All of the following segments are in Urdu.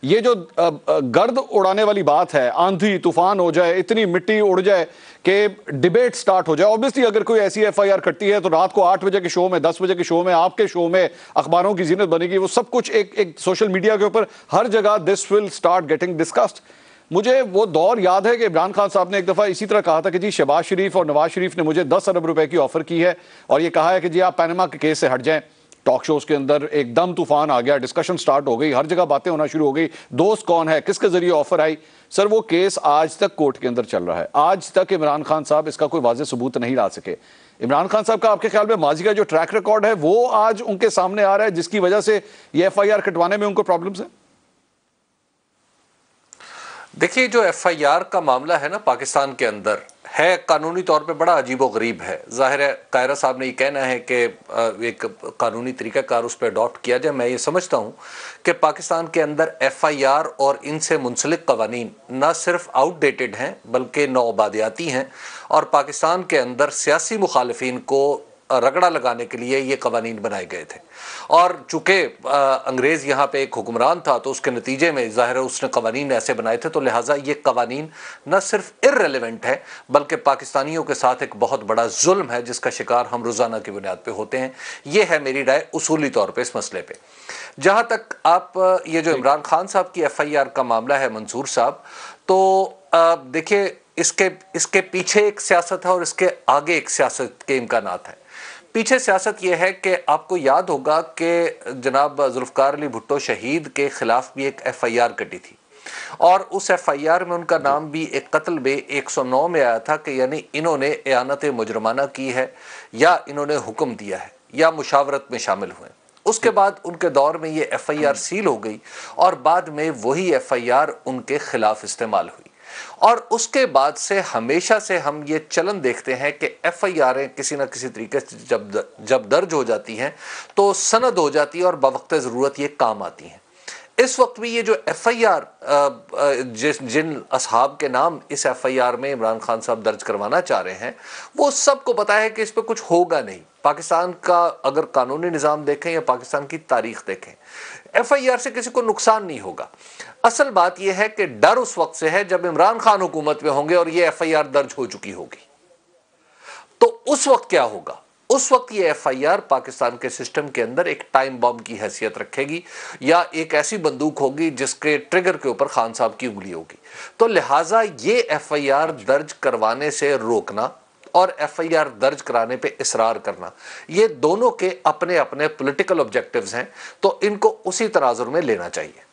یہ جو گرد اڑانے والی بات ہے، آندھی طوفان ہو جائے، اتنی مٹی اڑ جائے کہ ڈیبیٹ سٹارٹ ہو جائے، اوبیسلی اگر کوئی ایسی ایف آئی آر کرتی ہے تو رات کو 8 بجے کے شو میں، 10 بجے کے شو میں، آپ کے شو میں اخباروں کی زینت بنے گی، وہ سب کچھ ایک سوشل میڈیا کے اوپر ہر جگہ دس ول سٹارٹ گیٹنگ ڈسکسڈ۔ مجھے وہ دور یاد ہے کہ عمران خان صاحب نے ایک دفعہ اسی طرح کہا تھا کہ جی شہباز شریف اور نواز شریف نے مجھے 10 ارب روپے کی آفر کی ہے اور یہ کہا ہے کہ جی آپ پینما کے کیس سے ہٹ جائیں۔ ٹاک شوز کے اندر ایک دم طوفان آ گیا، ڈسکشن سٹارٹ ہو گئی، ہر جگہ باتیں ہونا شروع ہو گئی، دوست کون ہے، کس کے ذریعے آفر آئی۔ سر وہ کیس آج تک کورٹ کے اندر چل رہا ہے، آج تک عمران خان صاحب اس کا کوئی واضح ثبوت نہیں لا سکے۔ عمران خان صاحب کا آپ کے خیال میں ماضی کا جو ٹریک ریکارڈ ہے وہ آج ان کے سامنے آ رہا ہے جس کی وجہ سے یہ ایف آئی آر کٹوانے میں ان کو پرابلمز ہیں؟ دیکھیے جو ایف آئی آر کا معاملہ ہے نا پاکستان کے اندر ہے قانونی طور پہ بڑا عجیب و غریب ہے۔ ظاہر ہے قاہرہ صاحب نے یہ کہنا ہے کہ ایک قانونی طریقہ کار اس پہ اڈاپٹ کیا جائے۔ میں یہ سمجھتا ہوں کہ پاکستان کے اندر ایف آئی آر اور ان سے منسلک قوانین نہ صرف آؤٹ ڈیٹڈ ہیں بلکہ نوآبادیاتی ہیں، اور پاکستان کے اندر سیاسی مخالفین کو رگڑا لگانے کے لیے یہ قوانین بنائے گئے تھے، اور چونکہ انگریز یہاں پہ ایک حکمران تھا تو اس کے نتیجے میں ظاہر ہے اس نے قوانین ایسے بنائے تھے، تو لہٰذا یہ قوانین نہ صرف ارریلیونٹ ہے بلکہ پاکستانیوں کے ساتھ ایک بہت بڑا ظلم ہے جس کا شکار ہم روزانہ کی بنیاد پہ ہوتے ہیں۔ یہ ہے میری رائے اصولی طور پہ اس مسئلے پہ۔ جہاں تک آپ یہ جو عمران خان صاحب کی ایف آئی آر کا معاملہ ہے منصور صاحب، تو دیکھیے اس کے پیچھے ایک سیاست ہے اور اس کے آگے ایک سیاست کے امکانات ہیں۔ پیچھے سیاست یہ ہے کہ آپ کو یاد ہوگا کہ جناب ذوالفقار علی بھٹو شہید کے خلاف بھی ایک ایف آئی آر کٹی تھی، اور اس ایف آئی آر میں ان کا نام بھی ایک قتل بے 109 میں آیا تھا کہ یعنی انہوں نے اعانت مجرمانہ کی ہے یا انہوں نے حکم دیا ہے یا مشاورت میں شامل ہوئے۔ اس کے بعد ان کے دور میں یہ ایف آئی آر سیل ہو گئی اور بعد میں وہی ایف آئی آر ان کے خلاف استعمال ہوئی، اور اس کے بعد سے ہمیشہ سے ہم یہ چلن دیکھتے ہیں کہ ایف آئی آریں کسی نہ کسی طریقے سے جب درج ہو جاتی ہیں تو سند ہو جاتی ہے اور بوقت ضرورت یہ کام آتی ہیں۔ اس وقت بھی یہ جو ایف آئی آر جن اصحاب کے نام اس ایف آئی آر میں عمران خان صاحب درج کروانا چاہ رہے ہیں وہ سب کو پتا ہے کہ اس پہ کچھ ہوگا نہیں۔ پاکستان کا اگر قانونی نظام دیکھیں یا پاکستان کی تاریخ دیکھیں، ایف آئی آر سے کسی کو نقصان نہیں ہوگا۔ اصل بات یہ ہے کہ ڈر اس وقت سے ہے جب عمران خان حکومت میں ہوں گے اور یہ ایف آئی آر درج ہو چکی ہوگی، تو اس وقت کیا ہوگا؟ اس وقت یہ ایف آئی آر پاکستان کے سسٹم کے اندر ایک ٹائم بم کی حیثیت رکھے گی، یا ایک ایسی بندوق ہوگی جس کے ٹریگر کے اوپر خان صاحب کی انگلی ہوگی۔ تو لہٰذا یہ ایف آئی آر درج کروانے سے روکنا اور ایف آئی آر درج کرانے پہ اصرار کرنا، یہ دونوں کے اپنے اپنے پولیٹیکل آبجیکٹیوز ہیں، تو ان کو اسی تناظر میں لینا چاہیے۔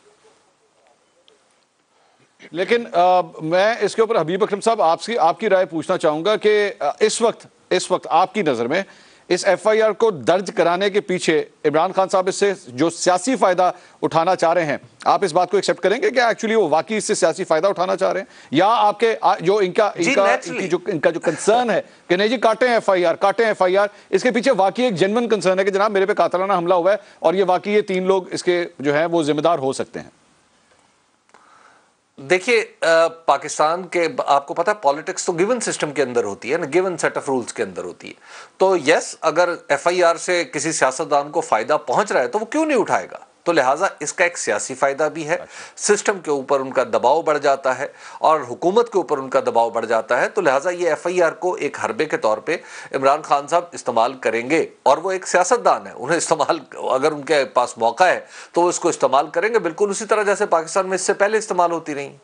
لیکن میں اس کے اوپر حبیب اکرم صاحب آپ کی رائے پوچھنا چاہوں گا کہ اس وقت آپ کی نظر میں اس ایف آئی آر کو درج کرانے کے پیچھے عمران خان صاحب اس سے جو سیاسی فائدہ اٹھانا چاہ رہے ہیں، آپ اس بات کو ایکسیپٹ کریں گے کہ ایکچولی وہ واقعی اس سے سیاسی فائدہ اٹھانا چاہ رہے ہیں، یا آپ کے جو ان کا جو کنسرن ہے کہ نہیں جی کاٹیں ایف آئی آر، اس کے پیچھے واقعی ایک جینوئن کنسرن ہے کہ جناب میرے پہ قاتلانہ حملہ ہوا ہے اور یہ واقعی یہ 3 لوگ اس کے جو ہیں وہ ذمہ دار ہو سکتے ہیں؟ دیکھیے پاکستان کے آپ کو پتا ہے پالیٹکس تو گیون سسٹم کے اندر ہوتی ہے نا، گیون سیٹ آف رولز کے اندر ہوتی ہے، تو یس اگر ایف آئی آر سے کسی سیاستدان کو فائدہ پہنچ رہا ہے تو وہ کیوں نہیں اٹھائے گا؟ تو لہٰذا اس کا ایک سیاسی فائدہ بھی ہے، سسٹم کے اوپر ان کا دباؤ بڑھ جاتا ہے اور حکومت کے اوپر ان کا دباؤ بڑھ جاتا ہے، تو لہٰذا یہ ایف آئی آر کو ایک حربے کے طور پہ عمران خان صاحب استعمال کریں گے، اور وہ ایک سیاستدان ہے، انہیں استعمال اگر ان کے پاس موقع ہے تو وہ اس کو استعمال کریں گے، بالکل اسی طرح جیسے پاکستان میں اس سے پہلے استعمال ہوتی رہی۔